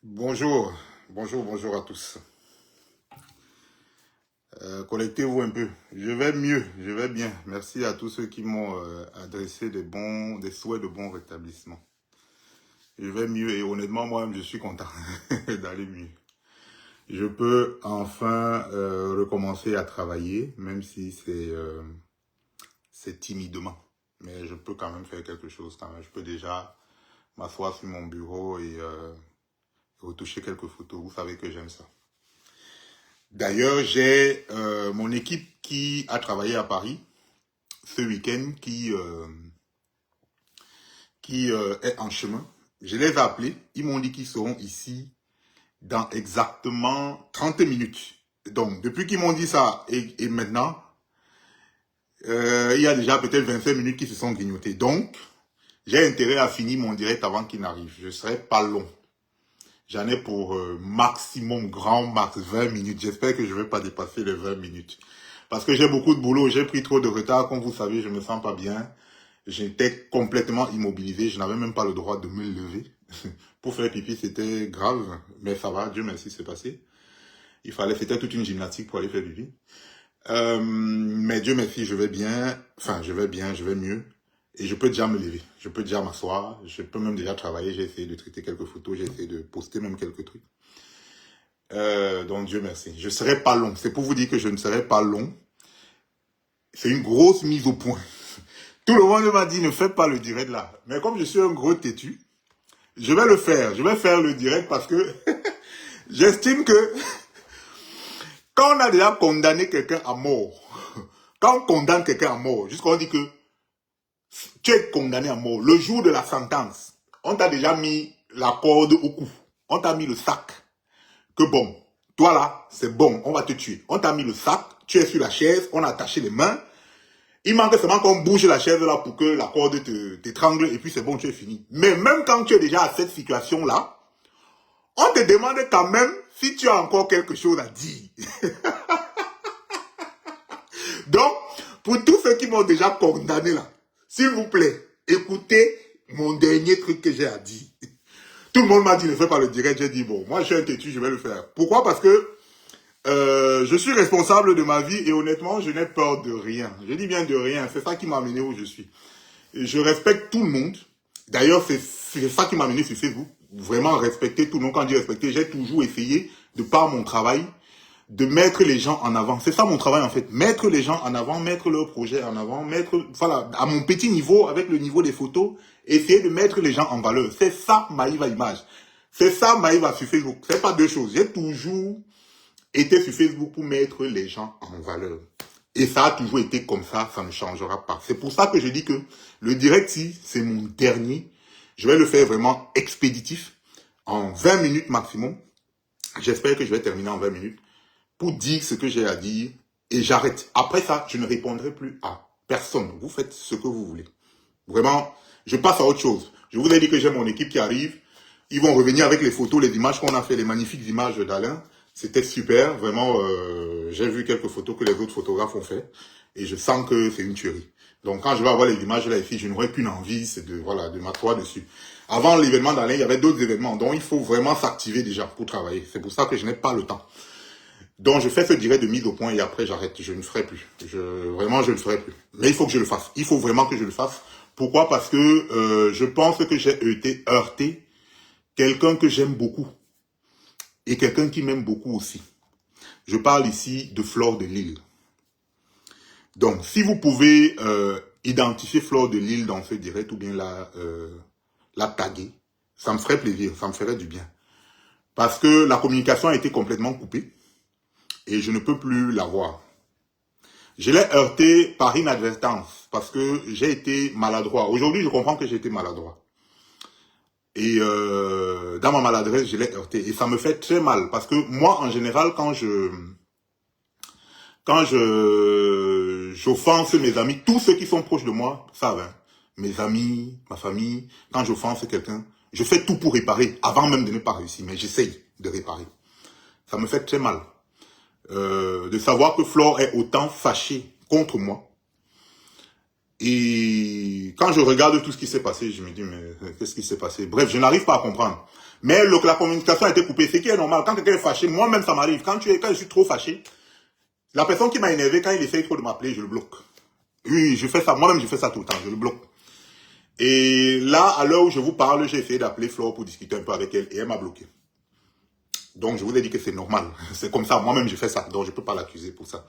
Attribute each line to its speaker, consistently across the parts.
Speaker 1: Bonjour, bonjour à tous. Connectez-vous un peu. Je vais mieux, je vais bien. Merci à tous ceux qui m'ont adressé des souhaits de bon rétablissement. Je vais mieux et honnêtement, moi-même, je suis content d'aller mieux. Je peux enfin recommencer à travailler, même si c'est timidement. Mais je peux quand même faire quelque chose quand même. Je peux déjà m'asseoir sur mon bureau et retoucher quelques photos. Vous savez que j'aime ça. D'ailleurs, j'ai mon équipe qui a travaillé à Paris ce week-end qui est en chemin. Je les ai appelés. Ils m'ont dit qu'ils seront ici dans exactement 30 minutes. Donc, depuis qu'ils m'ont dit ça et maintenant, il y a déjà peut-être 25 minutes qui se sont grignotées. Donc, j'ai intérêt à finir mon direct avant qu'ils n'arrivent. Je ne serai pas long. J'en ai pour maximum, grand max, 20 minutes. J'espère que je ne vais pas dépasser les 20 minutes. Parce que j'ai beaucoup de boulot, j'ai pris trop de retard. Comme vous savez, je ne me sens pas bien. J'étais complètement immobilisé. Je n'avais même pas le droit de me lever. Pour faire pipi, c'était grave. Mais ça va, Dieu merci, c'est passé. C'était toute une gymnastique pour aller faire pipi. Mais Dieu merci, je vais bien. Enfin, je vais bien, je vais mieux. Et je peux déjà me lever. Je peux déjà m'asseoir. Je peux même déjà travailler. J'ai essayé de traiter quelques photos. J'ai essayé de poster même quelques trucs. Donc Dieu merci. Je ne serai pas long. C'est pour vous dire que je ne serai pas long. C'est une grosse mise au point. Tout le monde m'a dit ne fais pas le direct là. Mais comme je suis un gros têtu, je vais le faire. Je vais faire le direct parce que j'estime que quand on a déjà condamné quelqu'un à mort, quand on condamne quelqu'un à mort, jusqu'on dit que tu es condamné à mort, le jour de la sentence, on t'a déjà mis la corde au cou. On t'a mis le sac. Que bon, toi là, c'est bon, on va te tuer. On t'a mis le sac, tu es sur la chaise, on a attaché les mains. Il manque seulement qu'on bouge la chaise là pour que la corde t'étrangle et puis c'est bon, tu es fini. Mais même quand tu es déjà à cette situation-là, on te demande quand même si tu as encore quelque chose à dire. Donc, pour tous ceux qui m'ont déjà condamné là, s'il vous plaît, écoutez mon dernier truc que j'ai à dire. Tout le monde m'a dit ne fais pas le direct, j'ai dit bon, moi je suis un têtu, je vais le faire. Pourquoi? Parce que je suis responsable de ma vie et honnêtement, je n'ai peur de rien. Je dis bien de rien, c'est ça qui m'a amené où je suis. Et je respecte tout le monde. D'ailleurs, c'est ça qui m'a amené sur Facebook. Vraiment respecter tout le monde. Quand je dis respecter, j'ai toujours essayé, de par mon travail, de mettre les gens en avant. C'est ça mon travail en fait. Mettre les gens en avant, mettre leurs projets en avant, voilà, à mon petit niveau, avec le niveau des photos, essayer de mettre les gens en valeur. C'est ça Maïva Image. C'est ça Maïva sur Facebook. C'est pas deux choses. J'ai toujours été sur Facebook pour mettre les gens en valeur. Et ça a toujours été comme ça ne changera pas. C'est pour ça que je dis que le direct, si c'est mon dernier, je vais le faire vraiment expéditif, en 20 minutes maximum. J'espère que je vais terminer en 20 minutes pour dire ce que j'ai à dire et j'arrête. Après ça, je ne répondrai plus à personne. Vous faites ce que vous voulez. Vraiment, je passe à autre chose. Je vous ai dit que j'ai mon équipe qui arrive. Ils vont revenir avec les photos, les images qu'on a fait, les magnifiques images d'Alain. C'était super, vraiment, j'ai vu quelques photos que les autres photographes ont fait et je sens que c'est une tuerie. Donc quand je vais avoir les images là ici, je n'aurai qu'une envie, c'est de m'asseoir dessus. Avant l'événement d'Alain, il y avait d'autres événements, donc il faut vraiment s'activer déjà pour travailler. C'est pour ça que je n'ai pas le temps. Donc je fais ce direct de mise au point et après j'arrête, je ne ferai plus. Vraiment, je ne ferai plus. Mais il faut que je le fasse. Il faut vraiment que je le fasse. Pourquoi? Parce que je pense que j'ai été heurté quelqu'un que j'aime beaucoup. Et quelqu'un qui m'aime beaucoup aussi. Je parle ici de Flore de Lille. Donc, si vous pouvez identifier Flore de Lille dans ce direct ou bien la taguer, ça me ferait plaisir, ça me ferait du bien. Parce que la communication a été complètement coupée et je ne peux plus la voir. Je l'ai heurté par inadvertance parce que j'ai été maladroit. Aujourd'hui, je comprends que j'ai été maladroit. Et dans ma maladresse, je l'ai heurté. Et ça me fait très mal. Parce que moi, en général, quand j'offense mes amis, tous ceux qui sont proches de moi savent, hein, mes amis, ma famille, quand j'offense quelqu'un, je fais tout pour réparer, avant même de ne pas réussir, mais j'essaye de réparer. Ça me fait très mal. De savoir que Flore est autant fâchée contre moi. Et quand je regarde tout ce qui s'est passé, je me dis, mais qu'est-ce qui s'est passé? Bref, je n'arrive pas à comprendre. Mais la communication a été coupée, ce qui est normal. Quand quelqu'un est fâché, moi-même ça m'arrive. Quand je suis trop fâché, la personne qui m'a énervé, quand il essaye trop de m'appeler, je le bloque. Oui, je fais ça. Moi-même, je fais ça tout le temps. Je le bloque. Et là, à l'heure où je vous parle, j'ai essayé d'appeler Flore pour discuter un peu avec elle et elle m'a bloqué. Donc, je vous ai dit que c'est normal. C'est comme ça. Moi-même, je fais ça. Donc, je ne peux pas l'accuser pour ça.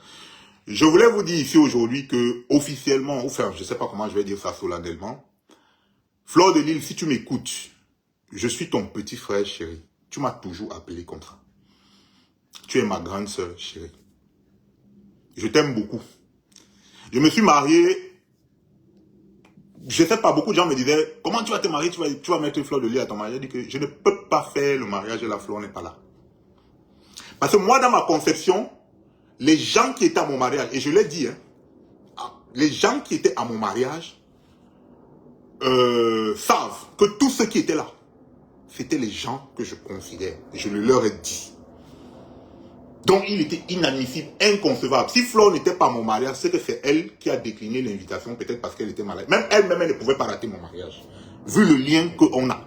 Speaker 1: Je voulais vous dire ici aujourd'hui que, officiellement, enfin, je ne sais pas comment je vais dire ça solennellement, Flore de Lille, si tu m'écoutes, je suis ton petit frère chéri. Tu m'as toujours appelé comme ça. Tu es ma grande sœur chérie. Je t'aime beaucoup. Je me suis marié, je sais pas, beaucoup de gens me disaient, comment tu vas te marier, tu vas mettre une Fleur de Lille à ton mariage. J'ai dit que je ne peux pas faire le mariage et la Fleur n'est pas là. Parce que moi, dans ma conception, les gens qui étaient à mon mariage, et je l'ai dit, hein, les gens qui étaient à mon mariage savent que tous ceux qui étaient là, c'était les gens que je considère. Je le leur ai dit. Donc, il était inadmissible, inconcevable. Si Flore n'était pas à mon mariage, c'est que c'est elle qui a décliné l'invitation, peut-être parce qu'elle était malade. Même elle-même, elle ne pouvait pas rater mon mariage, vu le lien qu'on a.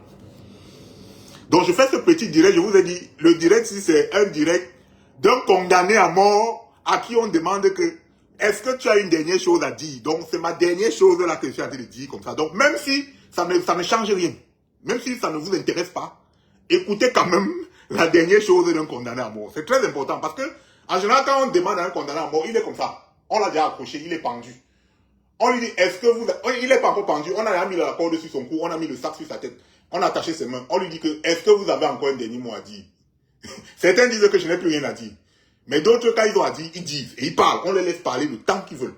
Speaker 1: Donc, je fais ce petit direct, je vous ai dit, le direct, si c'est un direct d'un condamné à mort, à qui on demande que, est-ce que tu as une dernière chose à dire? Donc, c'est ma dernière chose là que je suis en train de dire comme ça. Donc, même si ça ne change rien, même si ça ne vous intéresse pas, écoutez quand même la dernière chose d'un condamné à mort. C'est très important parce que, en général, quand on demande à un condamné à mort, il est comme ça. On l'a déjà accroché, il est pendu. On lui dit, est-ce que vous... Il n'est pas encore pendu. On a mis la corde sur son cou, on a mis le sac sur sa tête. On a attaché ses mains. On lui dit que, est-ce que vous avez encore un dernier mot à dire? Certains disent que je n'ai plus rien à dire. Mais d'autres, quand ils ont à dire, ils disent. Et ils parlent. On les laisse parler le temps qu'ils veulent.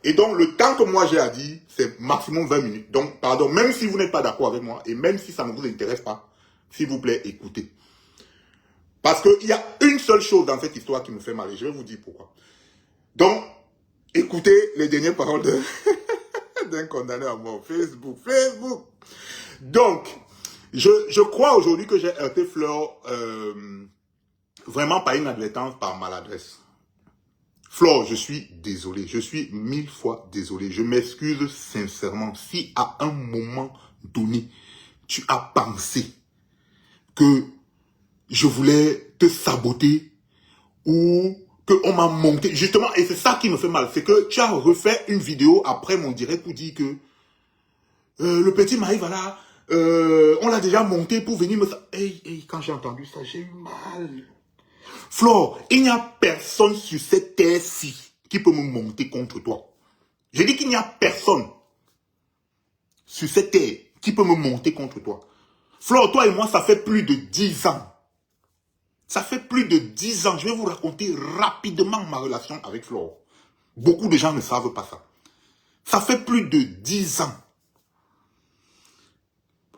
Speaker 1: Et donc, le temps que moi j'ai à dire, c'est maximum 20 minutes. Donc, pardon, même si vous n'êtes pas d'accord avec moi, et même si ça ne vous intéresse pas, s'il vous plaît, écoutez. Parce qu'il y a une seule chose dans cette histoire qui me fait mal, et je vais vous dire pourquoi. Donc, écoutez les dernières paroles d'un condamné à mort. Facebook. Donc, je crois aujourd'hui que j'ai heurté Flore vraiment par inadvertance, par maladresse. Flore, je suis désolé. Je suis 1000 fois désolé. Je m'excuse sincèrement. Si à un moment donné, tu as pensé que je voulais te saboter ou qu'on m'a monté, justement, et c'est ça qui me fait mal, c'est que tu as refait une vidéo après mon direct pour dire que le petit Maï, voilà, on l'a déjà monté pour venir me... Hey, quand j'ai entendu ça, j'ai eu mal. Flore, il n'y a personne sur cette terre-ci qui peut me monter contre toi. J'ai dit qu'il n'y a personne sur cette terre qui peut me monter contre toi. Flore, toi et moi, ça fait plus de 10 ans. Ça fait plus de 10 ans. Je vais vous raconter rapidement ma relation avec Flore. Beaucoup de gens ne savent pas ça. Ça fait plus de 10 ans.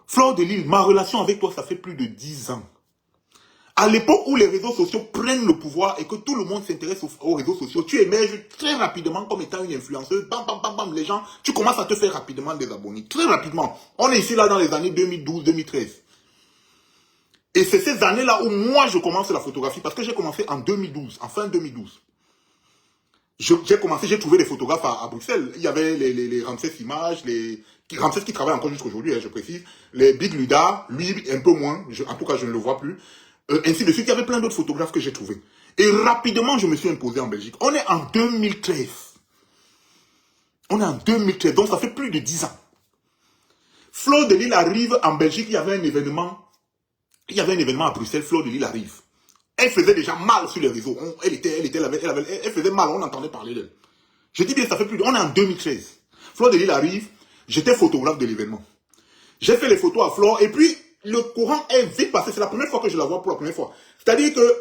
Speaker 1: Flore de Lille, ma relation avec toi, ça fait plus de 10 ans. À l'époque où les réseaux sociaux prennent le pouvoir et que tout le monde s'intéresse aux réseaux sociaux, tu émerges très rapidement comme étant une influenceuse. Bam, bam, bam, bam, les gens, tu commences à te faire rapidement des abonnés. Très rapidement. On est ici là dans les années 2012-2013. Et c'est ces années-là où moi je commence la photographie parce que j'ai commencé en 2012, en fin 2012. J'ai trouvé des photographes à Bruxelles. Il y avait les Ramsès Images, Ramsès qui travaille encore jusqu'aujourd'hui, je précise. Les Big Luda, lui un peu moins, en tout cas je ne le vois plus. Ainsi de suite, il y avait plein d'autres photographes que j'ai trouvés. Et rapidement, je me suis imposé en Belgique. On est en 2013. On est en 2013, donc ça fait plus de 10 ans. Flore de Lille arrive en Belgique, il y avait un événement. Il y avait un événement à Bruxelles, Flore de Lille arrive. Elle faisait déjà mal sur les réseaux. Elle faisait mal, on entendait parler d'elle. Je dis bien, ça fait plus de... On est en 2013. Flore de Lille arrive, j'étais photographe de l'événement. J'ai fait les photos à Flore et puis le courant est vite passé. C'est la première fois que je la vois pour la première fois. C'est-à-dire que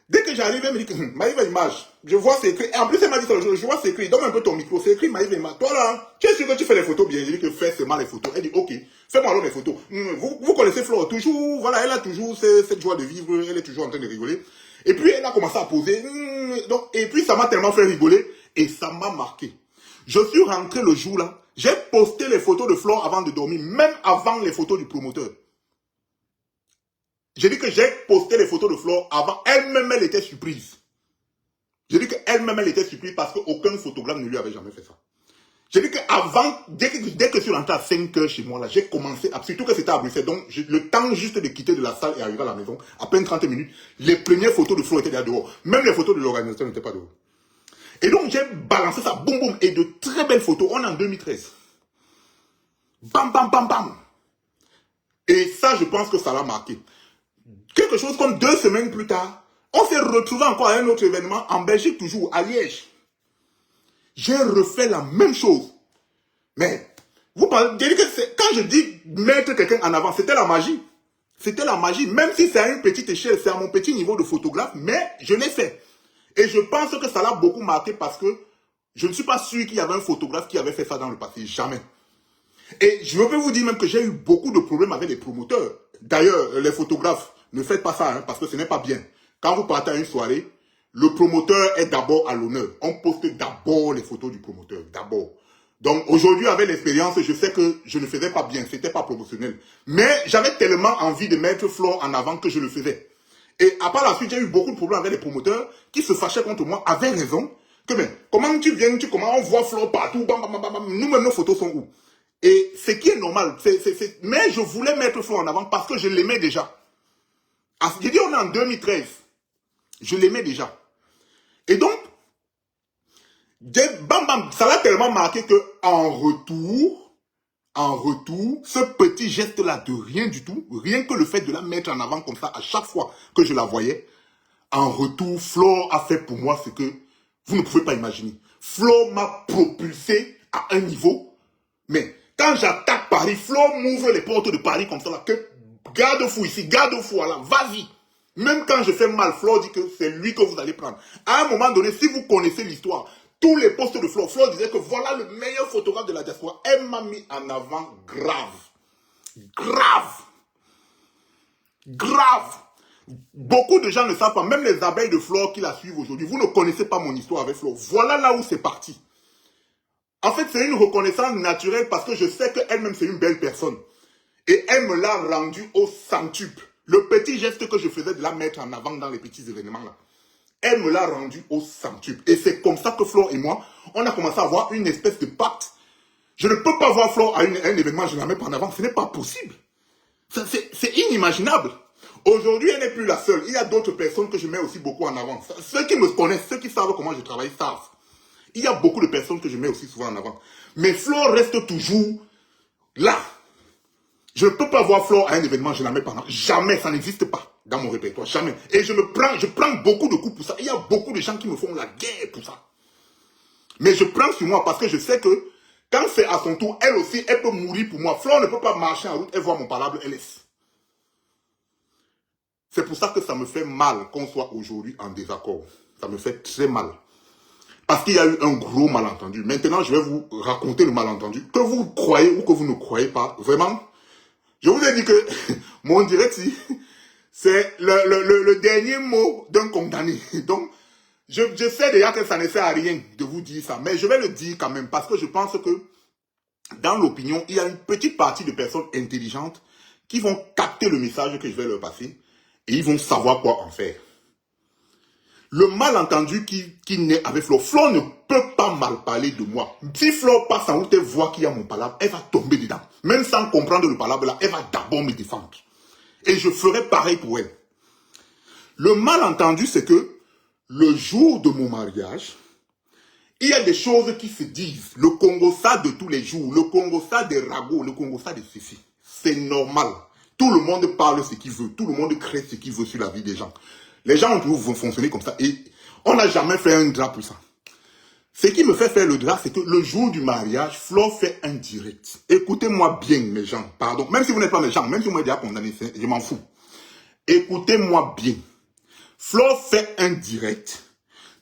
Speaker 1: dès que j'arrive, elle me dit que Maïva Image, je vois c'est écrit. Et en plus, elle m'a dit ça, je vois c'est écrit. Donne un peu ton micro, c'est écrit Maïva Image. Toi là, tu es sûr que tu fais les photos bien. J'ai dit que fais seulement les photos. Elle dit ok, fais-moi alors les photos. Vous connaissez Flore, toujours, voilà, elle a toujours cette joie de vivre, elle est toujours en train de rigoler. Et puis elle a commencé à poser. Donc, et puis ça m'a tellement fait rigoler et ça m'a marqué. Je suis rentré le jour là, j'ai posté les photos de Flore avant de dormir, même avant les photos du promoteur. J'ai dit que j'ai posté les photos de Flore avant. Elle-même, elle était surprise. J'ai dit qu'elle-même, elle était surprise parce qu'aucun photographe ne lui avait jamais fait ça. J'ai dit qu'avant, dès que je suis rentré à 5 heures chez moi, là, j'ai commencé, surtout que c'était à Bruxelles, donc le temps juste de quitter de la salle et arriver à la maison, à peine 30 minutes, les premières photos de Flo étaient déjà dehors. Même les photos de l'organisation n'étaient pas dehors. Et donc, j'ai balancé ça, boum, boum, et de très belles photos. On est en 2013. Bam, bam, bam, bam. Et ça, je pense que ça l'a marqué. Quelque chose comme 2 semaines plus tard, on s'est retrouvé encore à un autre événement, en Belgique toujours, à Liège. J'ai refait la même chose. Mais, vous parlez, quand je dis mettre quelqu'un en avant, c'était la magie. C'était la magie, même si c'est à une petite échelle, c'est à mon petit niveau de photographe, mais je l'ai fait. Et je pense que ça l'a beaucoup marqué parce que je ne suis pas sûr qu'il y avait un photographe qui avait fait ça dans le passé. Jamais. Et je peux vous dire même que j'ai eu beaucoup de problèmes avec les promoteurs. D'ailleurs, les photographes, ne faites pas ça, hein, parce que ce n'est pas bien. Quand vous partez à une soirée, le promoteur est d'abord à l'honneur. On poste d'abord les photos du promoteur, d'abord. Donc aujourd'hui, avec l'expérience, je sais que je ne faisais pas bien, c'était pas promotionnel. Mais j'avais tellement envie de mettre Flo en avant que je le faisais. Et après la suite, j'ai eu beaucoup de problèmes avec les promoteurs qui se fâchaient contre moi, avec raison. Que mais, comment tu viens, comment on voit Flo partout, bam, bam, bam, bam, nous-mêmes nos photos sont où? Et ce qui est normal, mais je voulais mettre Flo en avant parce que je l'aimais déjà. J'ai dit on est en 2013, je l'aimais déjà. Et donc, bam bam, ça l'a tellement marqué que en retour, ce petit geste-là de rien du tout, rien que le fait de la mettre en avant comme ça à chaque fois que je la voyais, en retour, Flo a fait pour moi ce que vous ne pouvez pas imaginer. Flo m'a propulsé à un niveau, mais quand j'attaque Paris, Flo m'ouvre les portes de Paris comme ça, là, que garde-fou ici, garde-fou là, vas-y. Même quand je fais mal, Flo dit que c'est lui que vous allez prendre. À un moment donné, si vous connaissez l'histoire, tous les posts de Flo disaient que voilà le meilleur photographe de la diaspora. Elle m'a mis en avant grave. Grave. Grave. Beaucoup de gens ne savent pas, même les abeilles de Flo qui la suivent aujourd'hui, vous ne connaissez pas mon histoire avec Flo. Voilà là où c'est parti. En fait, c'est une reconnaissance naturelle parce que je sais qu'elle-même, c'est une belle personne. Et elle me l'a rendu au centuple. Le petit geste que je faisais de la mettre en avant dans les petits événements là. Elle me l'a rendu au centuple. Et c'est comme ça que Flo et moi, on a commencé à avoir une espèce de pacte. Je ne peux pas voir Flo à un événement, je ne la mets pas en avant. Ce n'est pas possible. C'est inimaginable. Aujourd'hui, elle n'est plus la seule. Il y a d'autres personnes que je mets aussi beaucoup en avant. Ceux qui me connaissent, ceux qui savent comment je travaille, savent. Il y a beaucoup de personnes que je mets aussi souvent en avant. Mais Flo reste toujours là. Je ne peux pas voir Flo à un événement, je ne la mets pas en avant. Jamais, ça n'existe pas dans mon répertoire. Jamais. Et je prends beaucoup de coups pour ça. Il y a beaucoup de gens qui me font la guerre pour ça. Mais je prends sur moi parce que je sais que quand c'est à son tour, elle aussi, elle peut mourir pour moi. Flo ne peut pas marcher en route, elle voit mon palabre, elle laisse. C'est pour ça que ça me fait mal qu'on soit aujourd'hui en désaccord. Ça me fait très mal. Parce qu'il y a eu un gros malentendu. Maintenant, je vais vous raconter le malentendu. Que vous croyez ou que vous ne croyez pas, vraiment, je vous ai dit que mon direct, c'est le dernier mot d'un condamné. Donc, je sais déjà que ça ne sert à rien de vous dire ça. Mais je vais le dire quand même parce que je pense que dans l'opinion, il y a une petite partie de personnes intelligentes qui vont capter le message que je vais leur passer et ils vont savoir quoi en faire. Le malentendu qui naît avec Flo, Flo ne peut pas mal parler de moi. Si Flo passe en route et voit qu'il y a mon palabre, elle va tomber dedans. Même sans comprendre le palabre là, elle va d'abord me défendre. Et je ferai pareil pour elle. Le malentendu, c'est que le jour de mon mariage, il y a des choses qui se disent. Le Congo-ça de tous les jours, le Congo-ça des ragots, le Congo-ça des ceci. C'est normal. Tout le monde parle ce qu'il veut. Tout le monde crée ce qu'il veut sur la vie des gens. Les gens ont toujours fonctionné comme ça. Et on n'a jamais fait un drap pour ça. Ce qui me fait faire le drap, c'est que le jour du mariage, Flo fait un direct. Écoutez-moi bien, mes gens. Pardon. Même si vous n'êtes pas mes gens, même si vous m'avez déjà condamné, je m'en fous. Écoutez-moi bien. Flo fait un direct.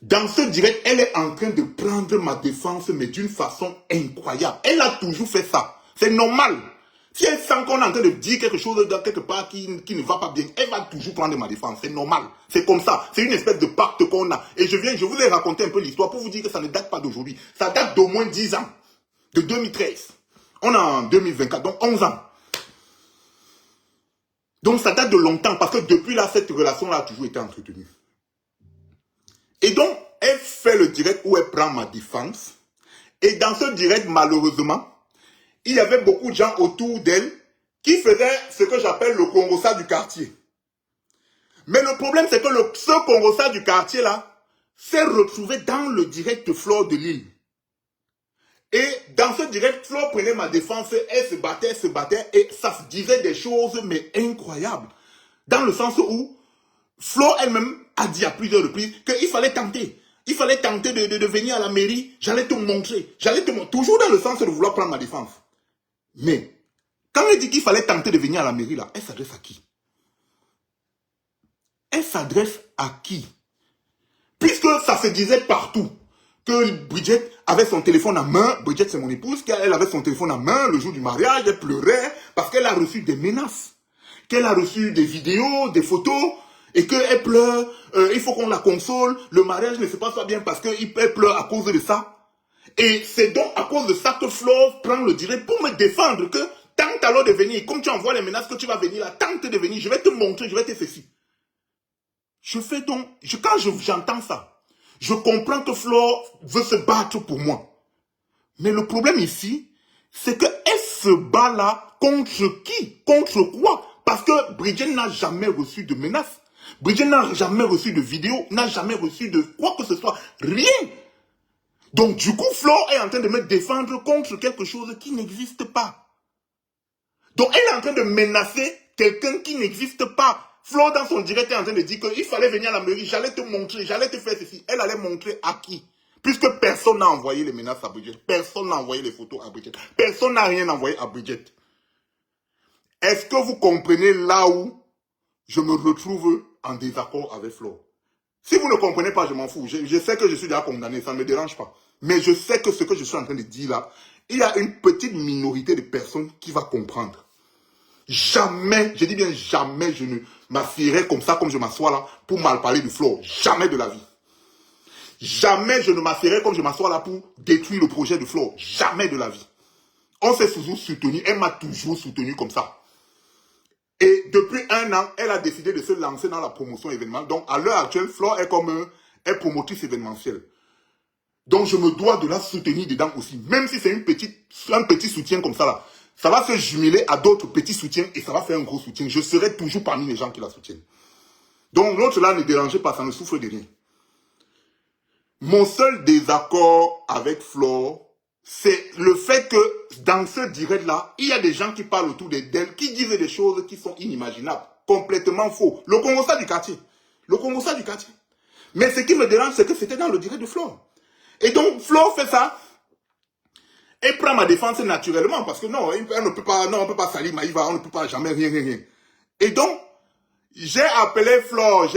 Speaker 1: Dans ce direct, elle est en train de prendre ma défense, mais d'une façon incroyable. Elle a toujours fait ça. C'est normal. Si elle sent qu'on est en train de dire quelque chose dans quelque part qui ne va pas bien, elle va toujours prendre ma défense. C'est normal. C'est comme ça. C'est une espèce de pacte qu'on a. Et je vous ai raconté un peu l'histoire pour vous dire que ça ne date pas d'aujourd'hui. Ça date d'au moins 10 ans. De 2013. On est en 2024, donc 11 ans. Donc ça date de longtemps parce que depuis là, cette relation-là a toujours été entretenue. Et donc, elle fait le direct où elle prend ma défense. Et dans ce direct, malheureusement, il y avait beaucoup de gens autour d'elle qui faisaient ce que j'appelle le Congossa du quartier. Mais le problème, c'est que ce Congossa du quartier là s'est retrouvé dans le direct Flore de Lille. Et dans ce direct, Flore prenait ma défense, elle se battait, et ça se disait des choses, mais incroyables. Dans le sens où Flore elle-même a dit à plusieurs reprises qu'il fallait tenter. Il fallait tenter de venir à la mairie, j'allais te montrer. Toujours dans le sens de vouloir prendre ma défense. Mais, quand elle dit qu'il fallait tenter de venir à la mairie, là, elle s'adresse à qui? Elle s'adresse à qui? Puisque ça se disait partout que Bridget avait son téléphone en main. Bridget, c'est mon épouse, qu'elle avait son téléphone en main le jour du mariage, elle pleurait parce qu'elle a reçu des menaces. Qu'elle a reçu des vidéos, des photos, et qu'elle pleure, il faut qu'on la console, le mariage ne se passe pas bien parce qu'elle pleure à cause de ça. Et c'est donc à cause de ça que Flore prend le direct pour me défendre que tente alors de venir, comme tu envoies les menaces que tu vas venir là, tente de venir, je vais te montrer, je vais te faire ceci. Je fais donc, quand j'entends ça, je comprends que Flore veut se battre pour moi. Mais le problème ici, c'est qu'elle se bat là contre qui? Contre quoi? Parce que Bridget n'a jamais reçu de menaces. Bridget n'a jamais reçu de vidéo, n'a jamais reçu de quoi que ce soit. Rien. Donc du coup, Flore est en train de me défendre contre quelque chose qui n'existe pas. Donc elle est en train de menacer quelqu'un qui n'existe pas. Flore dans son direct est en train de dire qu'il fallait venir à la mairie, j'allais te montrer, j'allais te faire ceci. Elle allait montrer à qui? Puisque personne n'a envoyé les menaces à Bridget, personne n'a envoyé les photos à Bridget, personne n'a rien envoyé à Bridget. Est-ce que vous comprenez là où je me retrouve en désaccord avec Flore? Si vous ne comprenez pas, je m'en fous. Je sais que je suis déjà condamné, ça ne me dérange pas. Mais je sais que ce que je suis en train de dire là, il y a une petite minorité de personnes qui va comprendre. Jamais, je dis bien jamais, je ne m'assierai comme ça, comme je m'assois là, pour mal parler de Flore. Jamais de la vie. Jamais je ne m'assierai comme je m'assois là pour détruire le projet de Flore. Jamais de la vie. On s'est toujours soutenu, elle m'a toujours soutenu comme ça. Et depuis 1 an, elle a décidé de se lancer dans la promotion événement. Donc, à l'heure actuelle, Flore est comme elle promotrice événementielle. Donc, je me dois de la soutenir dedans aussi. Même si c'est un petit soutien comme ça là. Ça va se jumeler à d'autres petits soutiens et ça va faire un gros soutien. Je serai toujours parmi les gens qui la soutiennent. Donc, l'autre là, ne dérangez pas, ça ne souffre de rien. Mon seul désaccord avec Flore, c'est le fait que dans ce direct-là, il y a des gens qui parlent autour d'elle, qui disent des choses qui sont inimaginables, complètement faux. Le Congossa du quartier. Le Congossa du quartier. Mais ce qui me dérange, c'est que c'était dans le direct de Flore. Et donc, Flore fait ça. Elle prend ma défense naturellement, parce que non, on ne peut pas salir Maïva, on ne peut pas jamais rien. Et donc, j'ai appelé Flore,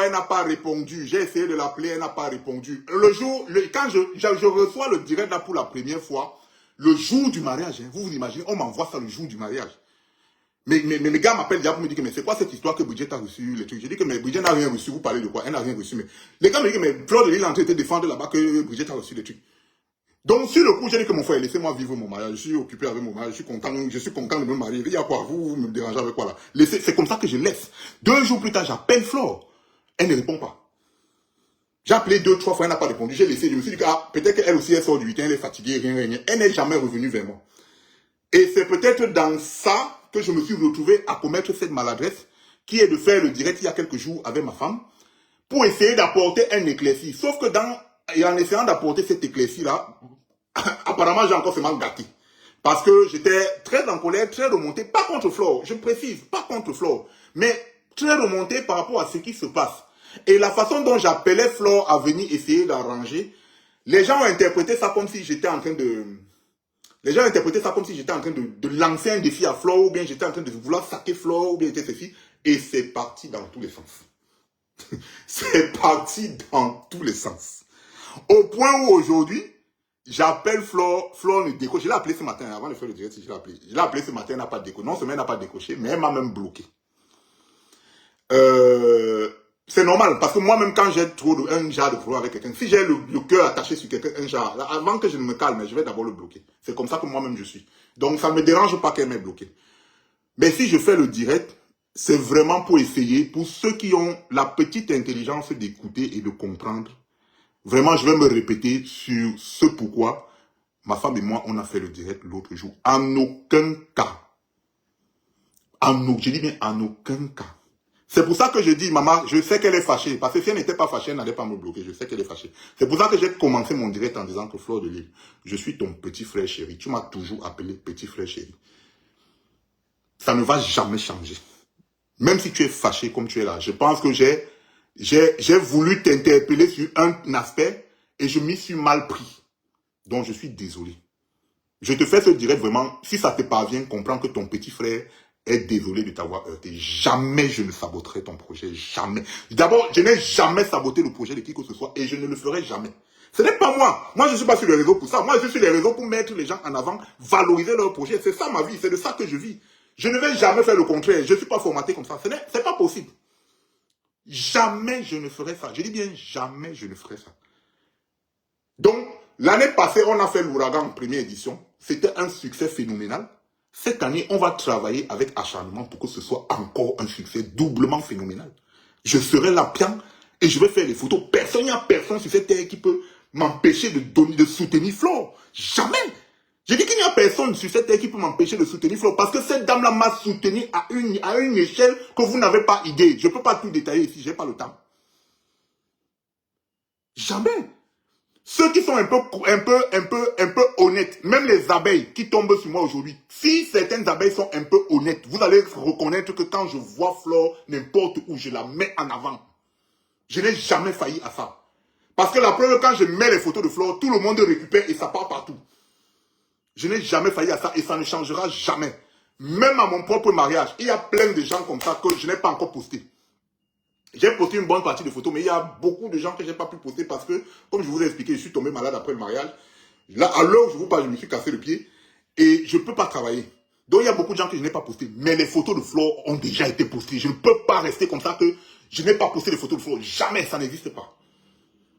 Speaker 1: elle n'a pas répondu. J'ai essayé de l'appeler, elle n'a pas répondu. Quand je reçois le direct là pour la première fois, le jour du mariage, hein, vous imaginez, on m'envoie ça le jour du mariage. Mais les gars m'appellent déjà pour me dire que mais c'est quoi cette histoire que Bridget a reçu, les trucs. J'ai dit que mais Bridget n'a rien reçu, vous parlez de quoi? Elle n'a rien reçu. Mais les gars me disent que mais Flore de Lille est en train de défendre là-bas que Bridget a reçu des trucs. Donc, sur le coup, j'ai dit que mon frère, laissez-moi vivre mon mariage. Je suis occupé avec mon mariage. Je suis content de me marier. Il y a quoi? Vous me dérangez avec quoi là? C'est comme ça que je laisse. 2 jours plus tard, j'appelle Flore. Elle ne répond pas. J'ai appelé 2, 3 fois, elle n'a pas répondu. J'ai laissé. Je me suis dit que peut-être qu'elle aussi, elle sort du week-end, elle est fatiguée, rien. Elle n'est jamais revenue vers moi. Et c'est peut-être dans ça que je me suis retrouvé à commettre cette maladresse, qui est de faire le direct il y a quelques jours avec ma femme, pour essayer d'apporter un éclairci. Sauf que en essayant d'apporter cet éclairci-là, apparemment, j'ai encore fait mal gâté. Parce que j'étais très en colère, très remonté, pas contre Flore, je précise, pas contre Flore, mais très remonté par rapport à ce qui se passe. Et la façon dont j'appelais Flore à venir essayer d'arranger, les gens ont interprété ça comme si j'étais en train de... Les gens ont interprété ça comme si j'étais en train de lancer un défi à Flore, ou bien j'étais en train de vouloir saquer Flore, ou bien j'étais ceci. Et c'est parti dans tous les sens. C'est parti dans tous les sens. Au point où aujourd'hui, j'appelle Flore ne décoche. Je l'ai appelé ce matin, avant de faire le direct, je l'ai appelé. Je l'ai appelé ce matin, elle n'a pas décoché. Non seulement elle n'a pas décoché, mais elle m'a même bloqué. C'est normal, parce que moi-même, quand j'ai un genre de problème avec quelqu'un, si j'ai le cœur attaché sur quelqu'un, un genre, avant que je ne me calme, je vais d'abord le bloquer. C'est comme ça que moi-même je suis. Donc, ça ne me dérange pas qu'elle m'ait bloqué. Mais si je fais le direct, c'est vraiment pour essayer, pour ceux qui ont la petite intelligence d'écouter et de comprendre, Vraiment, je vais me répéter sur ce pourquoi ma femme et moi, on a fait le direct l'autre jour. En aucun cas. Je dis bien en aucun cas. C'est pour ça que je dis, maman, je sais qu'elle est fâchée. Parce que si elle n'était pas fâchée, elle n'allait pas me bloquer. Je sais qu'elle est fâchée. C'est pour ça que j'ai commencé mon direct en disant que Fleur de Lille, je suis ton petit frère chéri. Tu m'as toujours appelé petit frère chéri. Ça ne va jamais changer. Même si tu es fâché comme tu es là. Je pense que j'ai voulu t'interpeller sur un aspect et je m'y suis mal pris. Donc je suis désolé. Je te fais ce direct vraiment, si ça te parvient, comprends que ton petit frère est désolé de t'avoir heurté. Jamais je ne saboterai ton projet, jamais. D'abord, je n'ai jamais saboté le projet de qui que ce soit et je ne le ferai jamais. Ce n'est pas moi. Moi, je ne suis pas sur les réseaux pour ça. Moi, je suis sur les réseaux pour mettre les gens en avant, valoriser leur projet. C'est ça ma vie, c'est de ça que je vis. Je ne vais jamais faire le contraire. Je ne suis pas formaté comme ça. Ce n'est pas possible. Jamais je ne ferai ça. Je dis bien jamais je ne ferai ça. Donc, l'année passée, on a fait l'ouragan en première édition. C'était un succès phénoménal. Cette année, on va travailler avec acharnement pour que ce soit encore un succès doublement phénoménal. Je serai là, bien, et je vais faire les photos. Personne, il n'y a personne sur cette terre qui peut m'empêcher de soutenir Flore. Jamais. Je dis qu'il n'y a personne sur cette terre qui peut m'empêcher de soutenir Flore parce que cette dame-là m'a soutenu à une échelle que vous n'avez pas idée. Je ne peux pas tout détailler ici, je n'ai pas le temps. Jamais. Ceux qui sont un peu honnêtes, même les abeilles qui tombent sur moi aujourd'hui, si certaines abeilles sont un peu honnêtes, vous allez reconnaître que quand je vois Flore, n'importe où, je la mets en avant. Je n'ai jamais failli à ça. Parce que la preuve, quand je mets les photos de Flore, tout le monde récupère et ça part partout. Je n'ai jamais failli à ça et ça ne changera jamais. Même à mon propre mariage, il y a plein de gens comme ça que je n'ai pas encore posté. J'ai posté une bonne partie de photos, mais il y a beaucoup de gens que je n'ai pas pu poster parce que, comme je vous ai expliqué, je suis tombé malade après le mariage. Là, à l'heure où je vous parle, je me suis cassé le pied et je ne peux pas travailler. Donc, il y a beaucoup de gens que je n'ai pas posté. Mais les photos de Flore ont déjà été postées. Je ne peux pas rester comme ça que je n'ai pas posté les photos de Flore. Jamais, ça n'existe pas.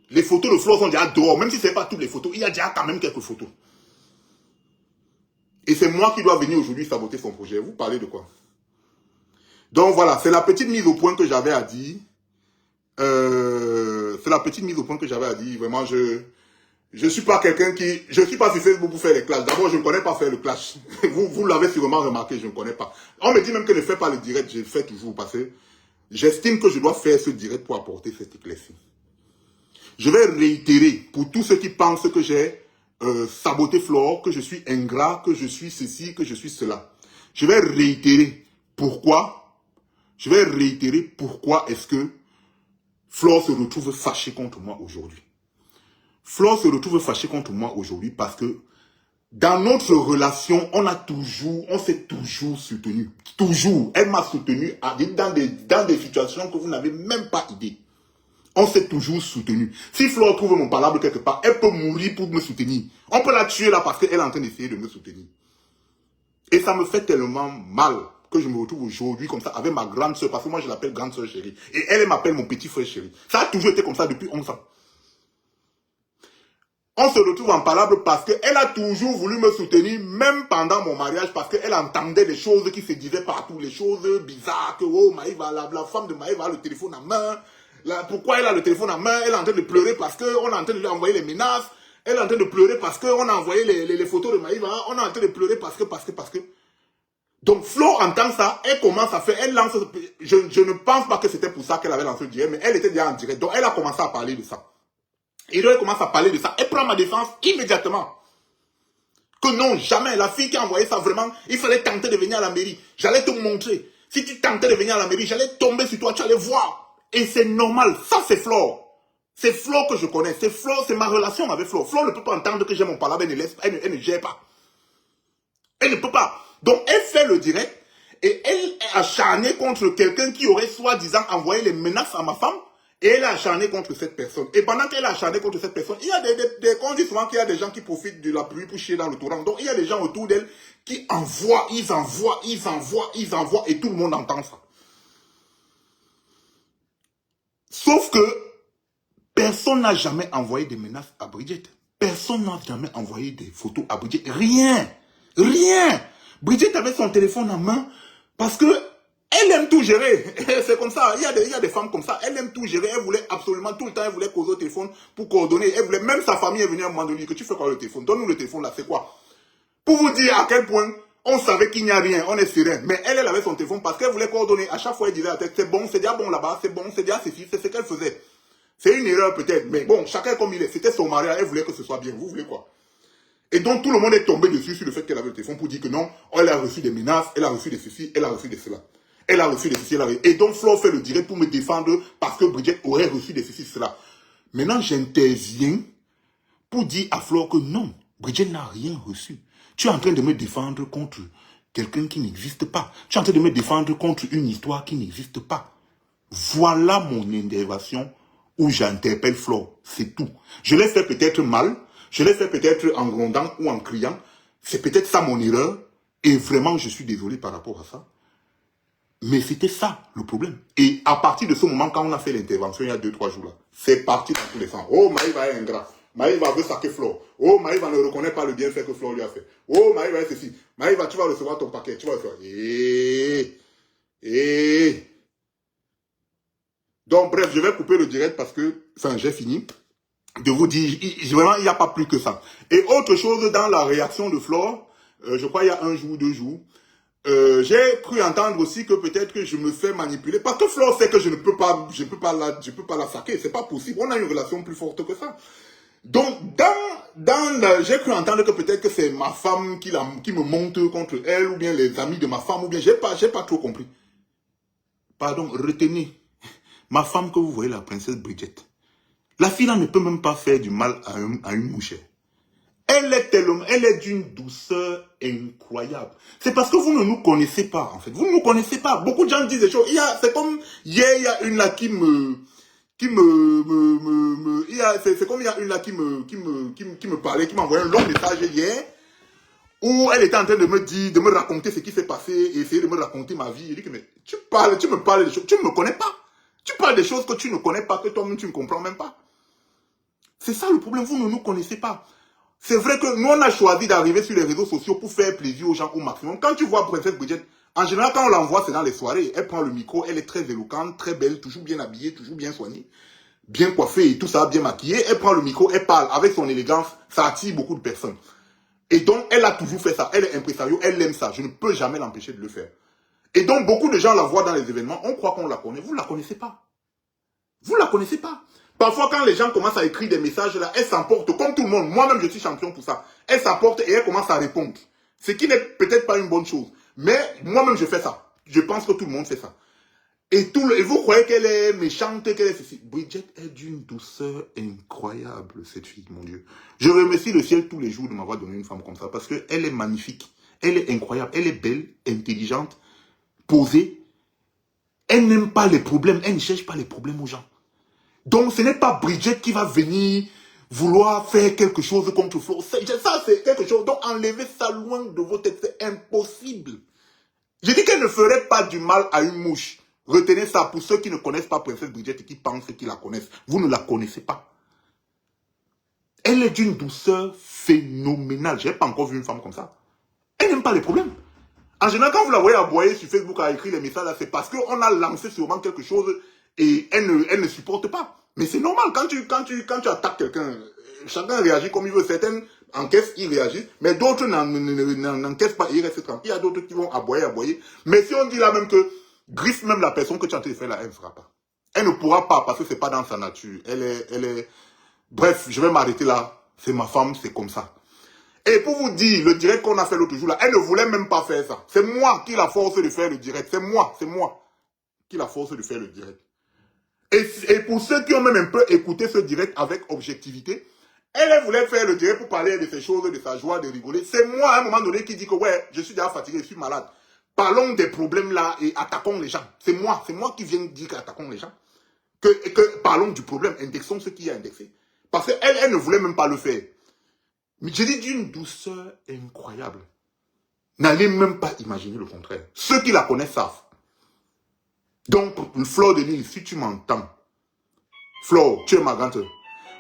Speaker 1: Les photos de Flore sont déjà dehors. Même si ce n'est pas toutes les photos, il y a déjà quand même quelques photos. Et c'est moi qui dois venir aujourd'hui saboter son projet. Vous parlez de quoi? Donc voilà, c'est la petite mise au point que j'avais à dire. C'est la petite mise au point que j'avais à dire. Vraiment, je suis pas quelqu'un qui... Je suis pas sur Facebook pour faire les clashs. D'abord, je ne connais pas faire le clash. Vous l'avez sûrement remarqué, je ne connais pas. On me dit même que ne fais pas le direct. Je le fais toujours parce que j'estime que je dois faire ce direct pour apporter cette éclaircie. Je vais réitérer pour tous ceux qui pensent que j'ai saboté Flore, que je suis ingrat, que je suis ceci, que je suis cela. Je vais réitérer pourquoi. Je vais réitérer pourquoi est-ce que Flore se retrouve fâchée contre moi aujourd'hui. Flore se retrouve fâchée contre moi aujourd'hui parce que dans notre relation, on s'est toujours soutenu. Toujours. Elle m'a soutenu dans des situations que vous n'avez même pas idée. On s'est toujours soutenu. Si Flore trouve mon palabre quelque part, elle peut mourir pour me soutenir. On peut la tuer là parce qu'elle est en train d'essayer de me soutenir. Et ça me fait tellement mal que je me retrouve aujourd'hui comme ça avec ma grande soeur, parce que moi je l'appelle grande soeur chérie. Et elle m'appelle mon petit frère chéri. Ça a toujours été comme ça depuis 11 ans. On se retrouve en palabre parce qu'elle a toujours voulu me soutenir, même pendant mon mariage, parce qu'elle entendait des choses qui se disaient partout, les choses bizarres, que oh, Maïva, la femme de Maïva a le téléphone en main. Pourquoi elle a le téléphone en main? Elle est en train de pleurer parce qu'on est en train de lui envoyer les menaces. Elle est en train de pleurer parce qu'on a envoyé les photos de Maïva. On est en train de pleurer parce que. Donc Flore entend ça, elle commence à faire, elle lance, je ne pense pas que c'était pour ça qu'elle avait lancé le direct, mais elle était déjà en direct, donc elle a commencé à parler de ça. Et donc elle commence à parler de ça, elle prend ma défense immédiatement. Que non, jamais, la fille qui a envoyé ça, vraiment, il fallait tenter de venir à la mairie. J'allais te montrer. Si tu tentais de venir à la mairie, j'allais tomber sur toi, tu allais voir. Et c'est normal, ça c'est Flore. C'est Flore que je connais, c'est Flore, c'est ma relation avec Flore. Flore ne peut pas entendre que j'ai mon palabre, elle ne gère pas. Elle ne peut pas. Donc, elle fait le direct et elle est acharnée contre quelqu'un qui aurait soi-disant envoyé les menaces à ma femme et elle est acharnée contre cette personne. Et pendant qu'elle est acharnée contre cette personne, il y a on dit souvent qu'il y a des gens qui profitent de la pluie pour chier dans le torrent. Donc, il y a des gens autour d'elle qui envoient, ils envoient et tout le monde entend ça. Sauf que personne n'a jamais envoyé des menaces à Brigitte. Personne n'a jamais envoyé des photos à Brigitte. Rien. Rien. Brigitte avait son téléphone en main parce que Elle aime tout gérer. C'est comme ça. Il y a des femmes comme ça. Elle aime tout gérer. Elle voulait absolument tout le temps. Elle voulait causer au téléphone pour coordonner. Elle voulait, même sa famille est venue à un moment donné. Que tu fais quoi le téléphone? Donne-nous le téléphone là. C'est quoi? Pour vous dire à quel point on savait qu'il n'y a rien. On est serein. Mais elle avait son téléphone parce qu'elle voulait coordonner. À chaque fois, elle disait à la tête, c'est bon, c'est déjà bon là-bas. C'est bon, c'est déjà c'est c'est ce qu'elle faisait. C'est une erreur peut-être. Mais bon, chacun comme il est. C'était son mari. Elle voulait que ce soit bien. Vous voulez quoi? Et donc tout le monde est tombé dessus sur le fait qu'elle avait le téléphone pour dire que non, elle a reçu des menaces, elle a reçu des ceci, elle a reçu des cela. Elle a reçu des ceci, elle a reçu. Et donc Flo fait le direct pour me défendre parce que Bridget aurait reçu des ceci, cela. Maintenant, j'interviens pour dire à Flo que non, Bridget n'a rien reçu. Tu es en train de me défendre contre quelqu'un qui n'existe pas. Tu es en train de me défendre contre une histoire qui n'existe pas. Voilà mon intervention où j'interpelle Flo. C'est tout. Je l'ai fait peut-être mal. Je l'ai fait peut-être en grondant ou en criant. C'est peut-être ça mon erreur. Et vraiment, je suis désolé par rapport à ça. Mais c'était ça le problème. Et à partir de ce moment, quand on a fait l'intervention il y a 2-3 jours là, c'est parti dans tous les sens. Oh, Maïva est ingrat. Maïva veut saquer Flo. Oh, Maïva ne reconnaît pas le bienfait que Flo lui a fait. Oh, Maïva est ceci. Maïva, tu vas recevoir ton paquet. Tu vas recevoir. Donc, bref, je vais couper le direct parce que, enfin, j'ai fini de vous dire, vraiment, il n'y a pas plus que ça. Et autre chose dans la réaction de Flore, je crois il y a 1 jour, 2 jours, j'ai cru entendre aussi que peut-être que je me fais manipuler, parce que Flore sait que je peux pas la saquer, c'est pas possible, on a une relation plus forte que ça. Donc, j'ai cru entendre que peut-être que c'est ma femme qui me monte contre elle, ou bien les amis de ma femme, ou bien, j'ai pas trop compris. Pardon, retenez, ma femme que vous voyez, la princesse Bridget, la fille là ne peut même pas faire du mal à une mouchère. Elle est d'une douceur incroyable. C'est parce que vous ne nous connaissez pas, en fait. Vous ne nous connaissez pas. Beaucoup de gens disent des choses. C'est comme, hier, il y a une là c'est comme il y a une là qui me parlait, qui m'a envoyé un long message hier, où elle était en train de me dire, de me raconter ce qui s'est passé, et essayer de me raconter ma vie. Je dis que, mais, tu me parles des choses, tu ne me connais pas. Tu parles des choses que tu ne connais pas, que toi-même tu ne comprends même pas. C'est ça le problème, vous ne nous connaissez pas. C'est vrai que nous, on a choisi d'arriver sur les réseaux sociaux pour faire plaisir aux gens au maximum. Quand tu vois Princesse Bridget, en général, quand on l'envoie, c'est dans les soirées. Elle prend le micro, elle est très éloquente, très belle, toujours bien habillée, toujours bien soignée, bien coiffée et tout ça, bien maquillée. Elle prend le micro, elle parle avec son élégance, ça attire beaucoup de personnes. Et donc, elle a toujours fait ça. Elle est impresario, elle aime ça. Je ne peux jamais l'empêcher de le faire. Et donc, beaucoup de gens la voient dans les événements, on croit qu'on la connaît. Vous ne la connaissez pas. Vous ne la connaissez pas. Parfois, quand les gens commencent à écrire des messages là, elle s'emporte comme tout le monde. Moi-même, je suis champion pour ça. Elle s'emporte et elle commence à répondre. Ce qui n'est peut-être pas une bonne chose. Mais moi-même, je fais ça. Je pense que tout le monde fait ça. Et vous croyez qu'elle est méchante, qu'elle est ceci. Bridget est d'une douceur incroyable, cette fille, mon Dieu. Je remercie le ciel tous les jours de m'avoir donné une femme comme ça parce qu'elle est magnifique. Elle est incroyable. Elle est belle, intelligente, posée. Elle n'aime pas les problèmes. Elle ne cherche pas les problèmes aux gens. Donc, ce n'est pas Bridget qui va venir vouloir faire quelque chose contre Flo. Ça, c'est quelque chose. Donc, enlevez ça loin de vos têtes. C'est impossible. Je dis qu'elle ne ferait pas du mal à une mouche. Retenez ça pour ceux qui ne connaissent pas Princesse Bridget et qui pensent qu'ils la connaissent. Vous ne la connaissez pas. Elle est d'une douceur phénoménale. Je n'ai pas encore vu une femme comme ça. Elle n'aime pas les problèmes. En général, quand vous la voyez aboyer sur Facebook à écrire les messages, c'est parce qu'on a lancé sûrement quelque chose et elle ne supporte pas. Mais c'est normal, quand tu attaques quelqu'un, chacun réagit comme il veut. Certaines encaissent, ils réagissent, mais d'autres n'encaissent pas, ils restent tranquilles. Il y a d'autres qui vont aboyer. Mais si on dit là même que griffe même la personne que tu es en train de faire là, elle ne fera pas. Elle ne pourra pas parce que ce n'est pas dans sa nature. Elle est... Bref, je vais m'arrêter là. C'est ma femme, c'est comme ça. Et pour vous dire, le direct qu'on a fait l'autre jour là, elle ne voulait même pas faire ça. C'est moi qui la force de faire le direct. C'est moi qui la force de faire le direct. Et pour ceux qui ont même un peu écouté ce direct avec objectivité, elle voulait faire le direct pour parler de ces choses, de sa joie, de rigoler. C'est moi à un moment donné qui dit que ouais, je suis déjà fatigué, je suis malade. Parlons des problèmes là et attaquons les gens. C'est moi qui viens dire qu'attaquons les gens. Que parlons du problème, indexons ce qui est indexé. Parce qu'elle ne voulait même pas le faire. Mais je dis d'une douceur incroyable. N'allez même pas imaginer le contraire. Ceux qui la connaissent savent. Donc, Flore de Lille, si tu m'entends, Flore, tu es ma grande soeur.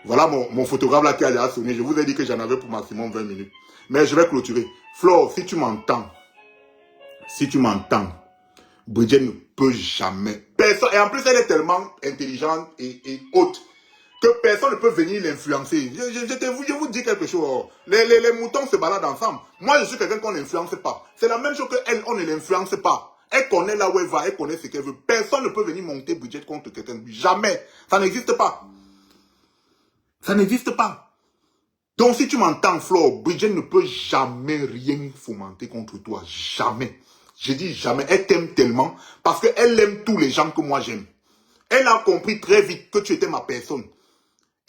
Speaker 1: Voilà mon photographe là qui a déjà sonné. Je vous ai dit que j'en avais pour maximum 20 minutes. Mais je vais clôturer. Flore, si tu m'entends, Bridget ne peut jamais. Personne, et en plus, elle est tellement intelligente et haute que personne ne peut venir l'influencer. Je vous dis quelque chose. Les moutons se baladent ensemble. Moi, je suis quelqu'un qu'on n'influence pas. C'est la même chose qu'elle, on ne l'influence pas. Elle connaît là où elle va, elle connaît ce qu'elle veut. Personne ne peut venir monter Bridget contre quelqu'un. Jamais. Ça n'existe pas. Ça n'existe pas. Donc, si tu m'entends, Flo, Bridget ne peut jamais rien fomenter contre toi. Jamais. Je dis jamais. Elle t'aime tellement parce qu'elle aime tous les gens que moi j'aime. Elle a compris très vite que tu étais ma personne.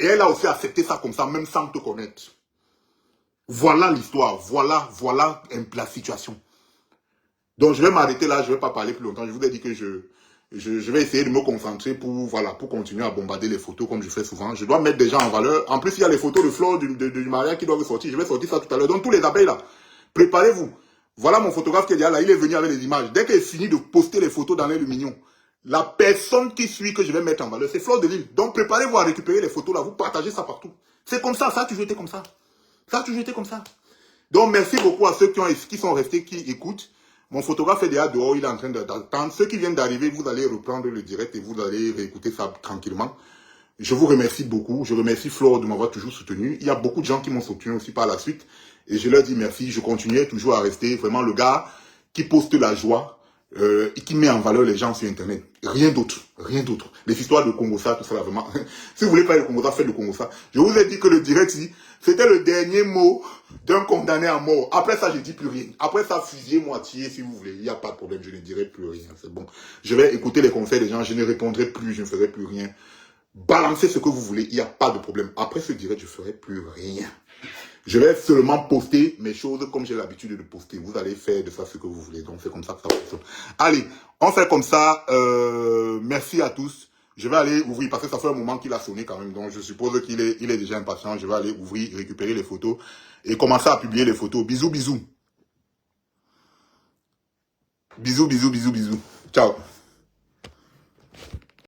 Speaker 1: Et elle a aussi accepté ça comme ça, même sans te connaître. Voilà l'histoire. Voilà la situation. Donc, je vais m'arrêter là. Je ne vais pas parler plus longtemps. Je vous ai dit que je vais essayer de me concentrer pour continuer à bombarder les photos comme je fais souvent. Je dois mettre des gens en valeur. En plus, il y a les photos de Flo du mariage qui doivent sortir. Je vais sortir ça tout à l'heure. Donc, tous les abeilles là, préparez-vous. Voilà mon photographe qui est là. Il est venu avec les images. Dès qu'il est fini de poster les photos dans l'aluminium, la personne qui suit que je vais mettre en valeur, c'est Fleur de Lille. Donc, préparez-vous à récupérer les photos là. Vous partagez ça partout. C'est comme ça. Ça a toujours été comme ça. Ça a toujours été comme ça. Donc, merci beaucoup à ceux qui sont restés, qui écoutent. Mon photographe est déjà dehors, il est en train d'attendre. Ceux qui viennent d'arriver, vous allez reprendre le direct et vous allez réécouter ça tranquillement. Je vous remercie beaucoup. Je remercie Flore de m'avoir toujours soutenu. Il y a beaucoup de gens qui m'ont soutenu aussi par la suite. Et je leur dis merci. Je continuais toujours à rester vraiment le gars qui poste la joie et qui met en valeur les gens sur Internet. Rien d'autre. Rien d'autre. Les histoires de Congossa, tout ça là, vraiment. Si vous voulez pas le Congossa, faites le Congossa. Je vous ai dit que le direct, c'était le dernier mot d'un condamné à mort. Après ça, je dis plus rien. Après ça, fusillez-moi, tuez si vous voulez. Il n'y a pas de problème, je ne dirai plus rien. C'est bon. Je vais écouter les conseils des gens. Je ne répondrai plus, je ne ferai plus rien. Balancez ce que vous voulez, il n'y a pas de problème. Après ce direct, je ne ferai plus rien. Je vais seulement poster mes choses comme j'ai l'habitude de poster. Vous allez faire de ça ce que vous voulez. Donc, c'est comme ça que ça fonctionne. Allez, on fait comme ça. Merci à tous. Je vais aller ouvrir, parce que ça fait un moment qu'il a sonné quand même. Donc, je suppose qu'il est déjà impatient. Je vais aller ouvrir, récupérer les photos et commencer à publier les photos. Bisous, bisous. Bisous, bisous, bisous, bisous. Ciao.